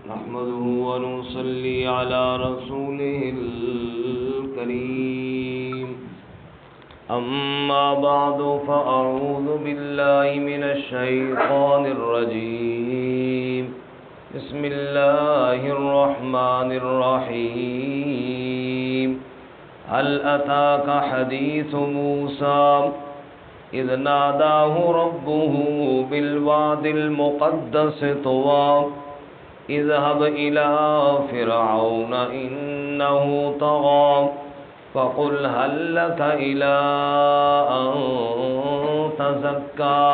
نحمده ونصلي على رسوله الكريم أما بعد فأعوذ بالله من الشيطان الرجيم بسم الله الرحمن الرحيم هل أتاك حديث موسى إذ ناداه ربه بالواد المقدس طوى اذهب إلى فرعون إنه طغى فقل هل لك إلى أن تزكى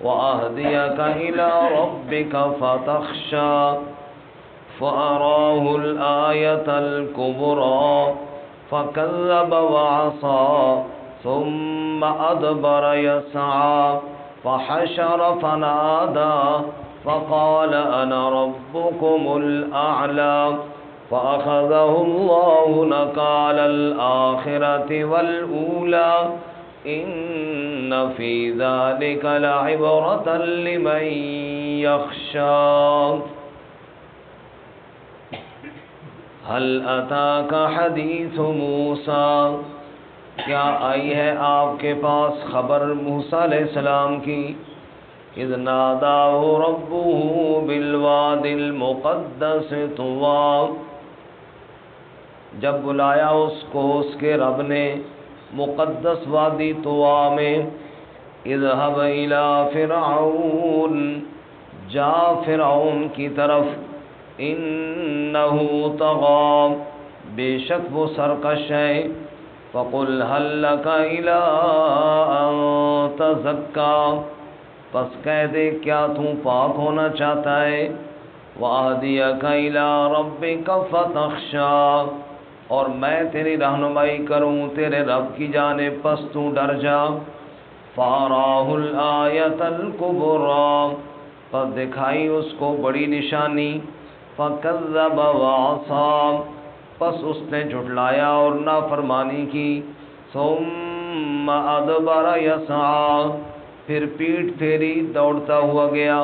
وأهديك إلى ربك فتخشى فأراه الآية الكبرى فكذب وعصى ثم أدبر يسعى فحشر فنادى فقال أنا ربكم الأعلى فأخذه الله نكال الآخرة والأولى إن في ذلك لعبرة لمن يخشى هل أتاك حديث موسى کیا آئی ہے آپ کے پاس خبر موسیٰ علیہ السلام کی اذ ناداہ ربہ بالواد المقدس طوى جب بلایا اس کو اس کے رب نے مقدس وادی طویٰ میں اذهب الى فرعون جا فرعون کی طرف انہ طغى بے شک وہ سرکش ہے فقل هل لك إلى أن تزكى پس کہہ دے کیا تو پاک ہونا چاہتا ہے وَأَهْدِيَكَ إِلَىٰ رَبِّكَ فَتَخْشَىٰ اور میں تیری رہنمائی کروں تیرے رب کی جانب پس تو ڈر جا فَأَرَاهُ الْآيَةَ الْكُبْرَىٰ پس دکھائی اس کو بڑی نشانی فَكَذَّبَ وَعَصَىٰ پس اس نے جھٹلایا اور نافرمانی کی ثم ادبر یسعی پھر پیٹھ پھیری دوڑتا ہوا گیا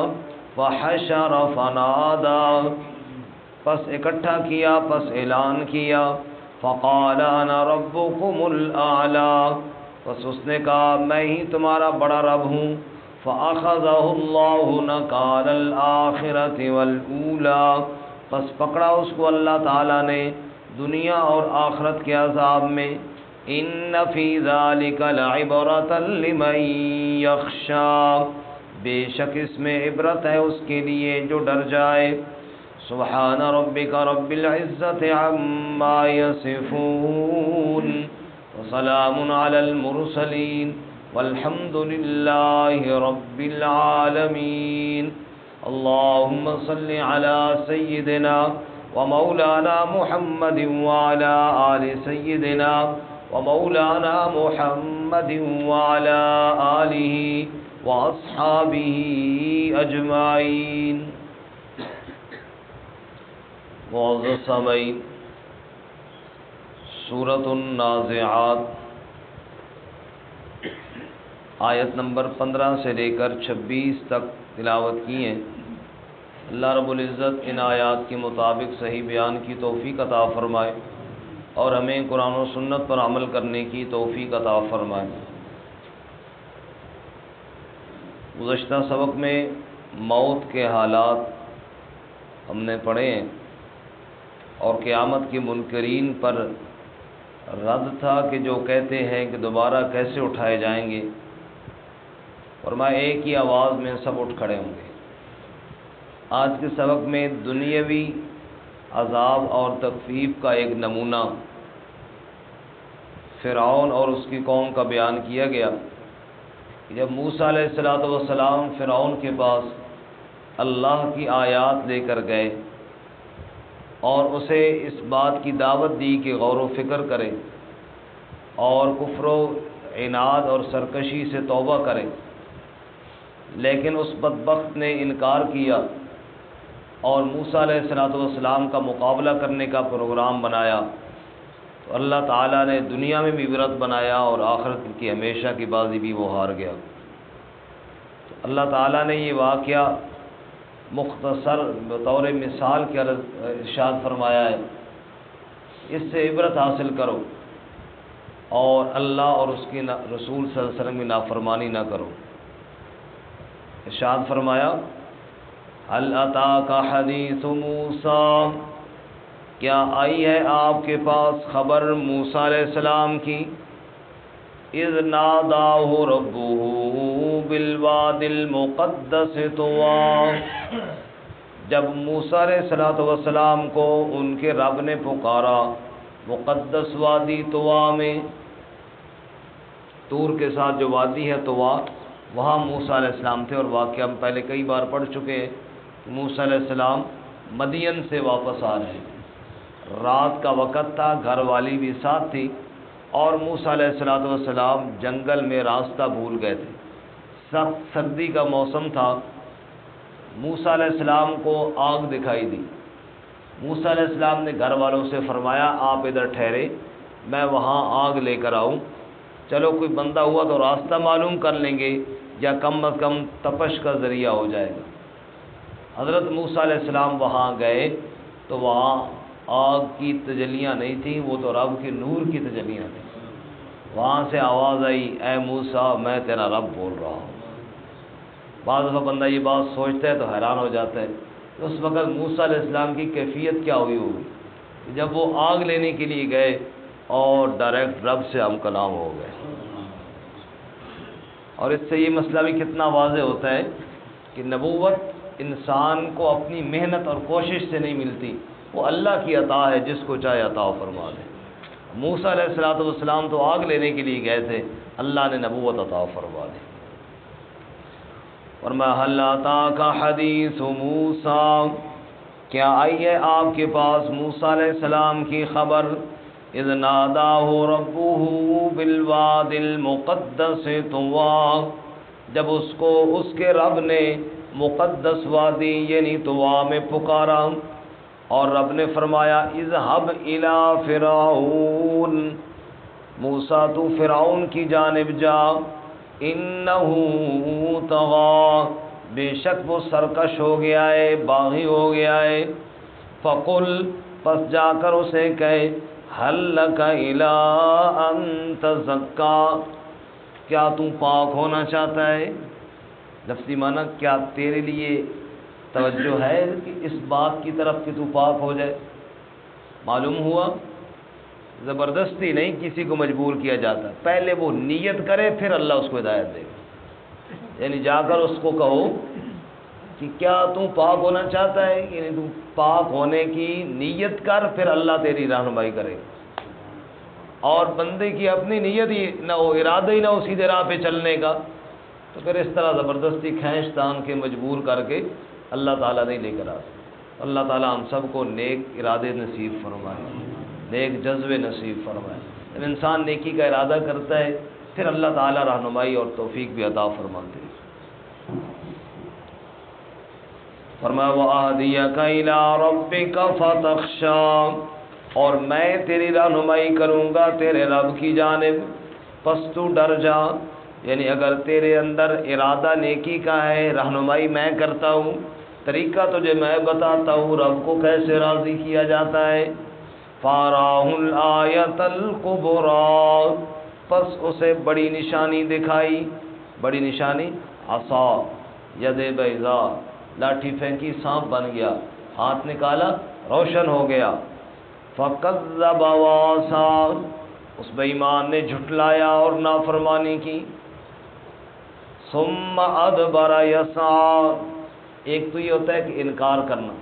فحشر فنادا پس اکٹھا کیا پس اعلان کیا فقال انا ربکم الاعلی پس اس نے کہا میں ہی تمہارا بڑا رب ہوں فاخذہ اللہ نکال الآخرۃ والاولی پس پکڑا اس کو اللہ تعالی نے دنیا اور آخرت کے عذاب میں ان فی ذالک لعبرۃ لمن یخشی بے شک اس میں عبرت ہے اس کے لیے جو ڈر جائے سبحان ربک رب العزۃ عما یصفون وسلام علی المرسلین والحمد للہ رب العالمین اللهم صل علی سیدنا ومولانا محمد وعلى آل سيدنا ومولانا محمد وعلى آله وأصحابه أجمعين معزز سامعین سورۃ النازعات آیت نمبر 15 سے لے کر 26 تک تلاوت کی ہیں۔ اللہ رب العزت ان آیات کے مطابق صحیح بیان کی توفیق عطا فرمائے اور ہمیں قرآن و سنت پر عمل کرنے کی توفیق عطا فرمائے۔ گزشتہ سبق میں موت کے حالات ہم نے پڑھے ہیں اور قیامت کے منکرین پر رد تھا کہ جو کہتے ہیں کہ دوبارہ کیسے اٹھائے جائیں گے، فرمایا ایک ہی آواز میں سب اٹھ کھڑے ہوں گے۔ آج کے سبق میں دنیاوی عذاب اور تخفیف کا ایک نمونہ فرعون اور اس کی قوم کا بیان کیا گیا۔ جب موسیٰ علیہ السلام فرعون کے پاس اللہ کی آیات لے کر گئے اور اسے اس بات کی دعوت دی کہ غور و فکر کرے اور کفر و عناد اور سرکشی سے توبہ کرے، لیکن اس بدبخت نے انکار کیا اور موسیٰ علیہ السلام کا مقابلہ کرنے کا پروگرام بنایا، تو اللہ تعالیٰ نے دنیا میں بھی عبرت بنایا اور آخرت کی ہمیشہ کی بازی بھی وہ ہار گیا۔ تو اللہ تعالیٰ نے یہ واقعہ مختصر بطور مثال کے ارشاد فرمایا ہے، اس سے عبرت حاصل کرو اور اللہ اور اس کے رسول صلی اللہ علیہ وسلم کی نافرمانی نہ کرو۔ ارشاد فرمایا هل اتاک حدیث موسیٰ، کیا آئی ہے آپ کے پاس خبر موسیٰ علیہ السلام کی، اذ ناداہ ربہ بالوادی المقدس طویٰ، جب موسیٰ علیہ السلام کو ان کے رب نے پکارا مقدس وادی طویٰ میں، طور کے ساتھ جو وادی ہے طویٰ، وہاں موسیٰ علیہ السلام تھے، اور واقعہ ہم پہلے کئی بار پڑھ چکے ہیں۔ موسیٰ علیہ السلام مدین سے واپس آ رہے ہیں، رات کا وقت تھا، گھر والی بھی ساتھ تھی، اور موسیٰ علیہ السلام جنگل میں راستہ بھول گئے تھے، سخت سردی کا موسم تھا۔ موسیٰ علیہ السلام کو آگ دکھائی دی، موسیٰ علیہ السلام نے گھر والوں سے فرمایا آپ ادھر ٹھہرے، میں وہاں آگ لے کر آؤں، چلو کوئی بندہ ہوا تو راستہ معلوم کر لیں گے، یا کم از کم تپش کا ذریعہ ہو جائے گا۔ حضرت موسیٰ علیہ السلام وہاں گئے تو وہاں آگ کی تجلیاں نہیں تھیں، وہ تو رب کے نور کی تجلیاں تھیں۔ وہاں سے آواز آئی اے موسیٰ میں تیرا رب بول رہا ہوں۔ بعض دفعہ بندہ یہ بات سوچتا ہے تو حیران ہو جاتا ہے کہ اس وقت موسیٰ علیہ السلام کی کیفیت کیا ہوئی ہوگی کہ جب وہ آگ لینے کے لیے گئے اور ڈائریکٹ رب سے ہم کلام ہو گئے۔ اور اس سے یہ مسئلہ بھی کتنا واضح ہوتا ہے کہ نبوت انسان کو اپنی محنت اور کوشش سے نہیں ملتی، وہ اللہ کی عطا ہے، جس کو چاہے عطا فرما دے۔ موسیٰ علیہ السلام تو آگ لینے کے لیے گئے تھے، اللہ نے نبوت عطا فرما دی۔ فرمایا هل اتاک حدیث موسیٰ، کیا آئی ہے آپ کے پاس موسیٰ علیہ السلام کی خبر، اذ ناداہ ربہ بالوادی المقدس طویٰ، جب اس کو اس کے رب نے مقدس وادی یعنی طویٰ میں پکارا، اور رب نے فرمایا اذهب الی فرعون، موسیٰ تو فرعون کی جانب جا، انہ طغیٰ، بے شک وہ سرکش ہو گیا ہے، باغی ہو گیا ہے، فقل، پس جا کر اسے کہے، هل لک الی ان تزکی، کیا تو پاک ہونا چاہتا ہے؟ لفظی معنی کیا تیرے لیے توجہ ہے کہ اس بات کی طرف کہ تو پاک ہو جائے؟ معلوم ہوا زبردستی نہیں کسی کو مجبور کیا جاتا، پہلے وہ نیت کرے پھر اللہ اس کو ہدایت دے گا۔ یعنی جا کر اس کو کہو کہ کیا تو پاک ہونا چاہتا ہے، یعنی تو پاک ہونے کی نیت کر، پھر اللہ تیری رہنمائی کرے گا۔ اور بندے کی اپنی نیت ہی نہ ہو، ارادہ ہی نہ ہو سیدھے راہ پہ چلنے کا، تو پھر اس طرح زبردستی کھینچ تان کے مجبور کر کے اللہ تعالیٰ نہیں لے کر آ سکتا۔ اللہ تعالیٰ ہم سب کو نیک ارادے نصیب فرمائے، نیک جذبے نصیب فرمائے۔ جب انسان نیکی کا ارادہ کرتا ہے پھر اللہ تعالیٰ رہنمائی اور توفیق بھی عطا فرماتے ہیں۔ فرمایا وَأَهْدِيَكَ إِلَىٰ رَبِّكَ فَتَخْشَىٰ، اور میں تیری رہنمائی کروں گا تیرے رب کی جانب، پس تو ڈر جا۔ یعنی اگر تیرے اندر ارادہ نیکی کا ہے، رہنمائی میں کرتا ہوں، طریقہ تجھے میں بتاتا ہوں رب کو کیسے راضی کیا جاتا ہے۔ فَأَرَاهُ الْآيَةَ الْكُبْرَىٰ، پس اسے بڑی نشانی دکھائی۔ بڑی نشانی عصا، ید بیضاء، لاٹھی پھینکی سانپ بن گیا، ہاتھ نکالا روشن ہو گیا۔ فَكَذَّبَ وَعَصَىٰ، اس بے ایمان نے جھٹلایا اور نافرمانی کی۔ ثُمَّ أَدْبَرَ يَسْعَىٰ، ایک تو یہ ہوتا ہے کہ انکار کرنا،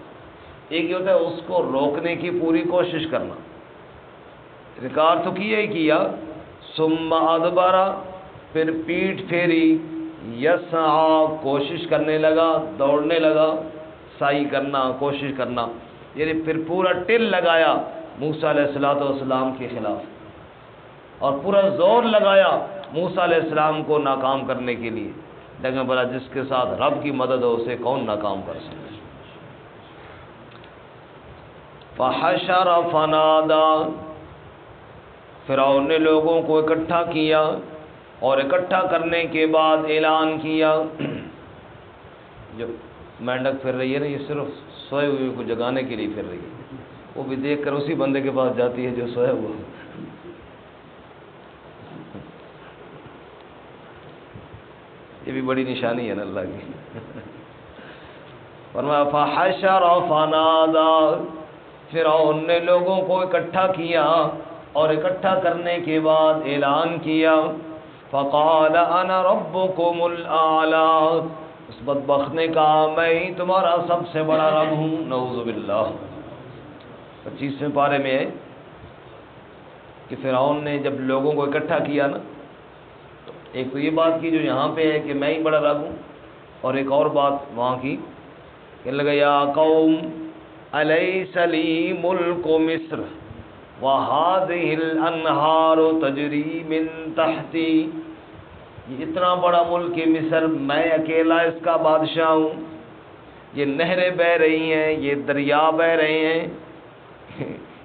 ایک یہ ہوتا ہے اس کو روکنے کی پوری کوشش کرنا۔ انکار تو کیا ہی کیا، ثُمَّ أَدْبَرَ، پھر پیٹھ پھیری، یسعیٰ، کوشش کرنے لگا، دوڑنے لگا، سعی کرنا، کوشش کرنا، یعنی پھر پورا ٹل لگایا موسیٰ علیہ السلام کے خلاف، اور پورا زور لگایا موسیٰ علیہ السلام کو ناکام کرنے کے لیے۔ لیکن بھلا جس کے ساتھ رب کی مدد ہو اسے کون ناکام کر سکے؟ فحشر فنادى، فرعون نے لوگوں کو اکٹھا کیا، اور اکٹھا کرنے کے بعد اعلان کیا، جو مینڈک پھر رہی ہے نا، یہ صرف سوئے ہوئے کو جگانے کے لیے پھر رہی ہے، وہ بھی دیکھ کر اسی بندے کے پاس جاتی ہے جو سویا ہوا ہے۔ یہ بھی بڑی نشانی ہے نا اللہ کی۔ فرمایا فحشر فنادا، فرعون نے لوگوں کو اکٹھا کیا اور اکٹھا کرنے کے بعد اعلان کیا، فقال انا ربکم الاعلی، اس بدبخت نے کہا میں ہی تمہارا سب سے بڑا رب ہوں۔ نعوذ باللہ۔ 25ویں پارے میں ہے کہ فرعون نے جب لوگوں کو اکٹھا کیا نا، تو ایک تو یہ بات کی جو یہاں پہ ہے کہ میں ہی بڑا رب ہوں، اور ایک اور بات وہاں کی کہ لگا یا قوم الیس لی ملک مصر وہذہ الانہار تجری من تحتی، یہ اتنا بڑا ملک مصر، میں اکیلا اس کا بادشاہ ہوں، یہ نہریں بہہ رہی ہیں، یہ دریا بہہ رہے ہیں،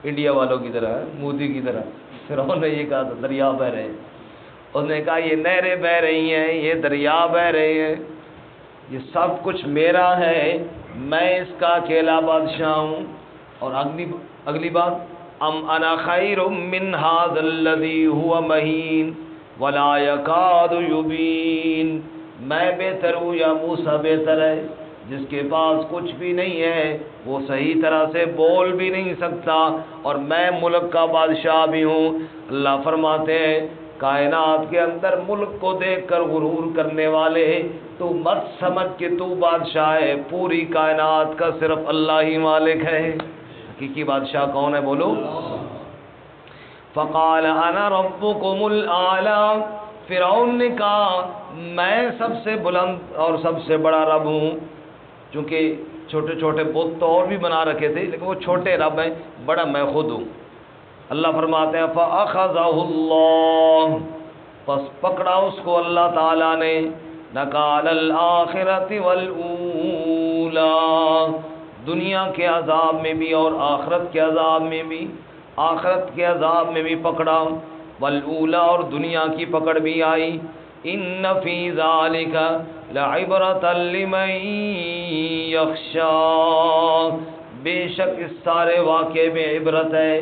انڈیا والوں کی طرح، مودی کی طرح۔ فرعون نے یہ کہا تھا دریا بہہ رہے ہیں، انہوں نے کہا یہ نہریں بہہ رہی ہیں، یہ دریا بہہ رہے ہیں، یہ سب کچھ میرا ہے، میں اس کا اکیلا بادشاہ ہوں۔ اور اگلی بات ام انا خیر من ھذا الذی هو مہین ولا یکاد یبین، میں بہتر ہوں یا موسیٰ بہتر ہے جس کے پاس کچھ بھی نہیں ہے، وہ صحیح طرح سے بول بھی نہیں سکتا، اور میں ملک کا بادشاہ بھی ہوں۔ اللہ فرماتے ہیں کائنات کے اندر ملک کو دیکھ کر غرور کرنے والے تو مت سمجھ کہ تو بادشاہ ہے، پوری کائنات کا صرف اللہ ہی مالک ہے۔ حقیقی بادشاہ کون ہے بولو؟ فقال انا ربکم الاعلی، فرعون نے کہا میں سب سے بلند اور سب سے بڑا رب ہوں، چونکہ چھوٹے چھوٹے بت تو اور بھی بنا رکھے تھے لیکن وہ چھوٹے رب ہیں، بڑا میں خود ہوں۔ اللہ فرماتے ہیں فَأَخَذَهُ اللَّهُ، پس پکڑا اس کو اللہ تعالیٰ نے، نَكَالَ الْآخِرَةِ وَالْأُولَى، دنیا کے عذاب میں بھی اور آخرت کے عذاب میں بھی، آخرت کے عذاب میں بھی پکڑا، والأولى اور دنیا کی پکڑ بھی آئی۔ إِنَّ فِي ذَلِكَ لَعِبْرَةً لِمَن يَخْشَىٰ، بے شک اس سارے واقعے میں عبرت ہے،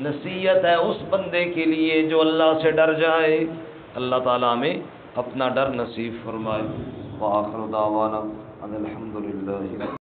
نصیحت ہے اس بندے کے لیے جو اللہ سے ڈر جائے۔ اللہ تعالیٰ ہمیں اپنا ڈر نصیب فرمائے۔ وآخر دعوانا ان الحمد للہ۔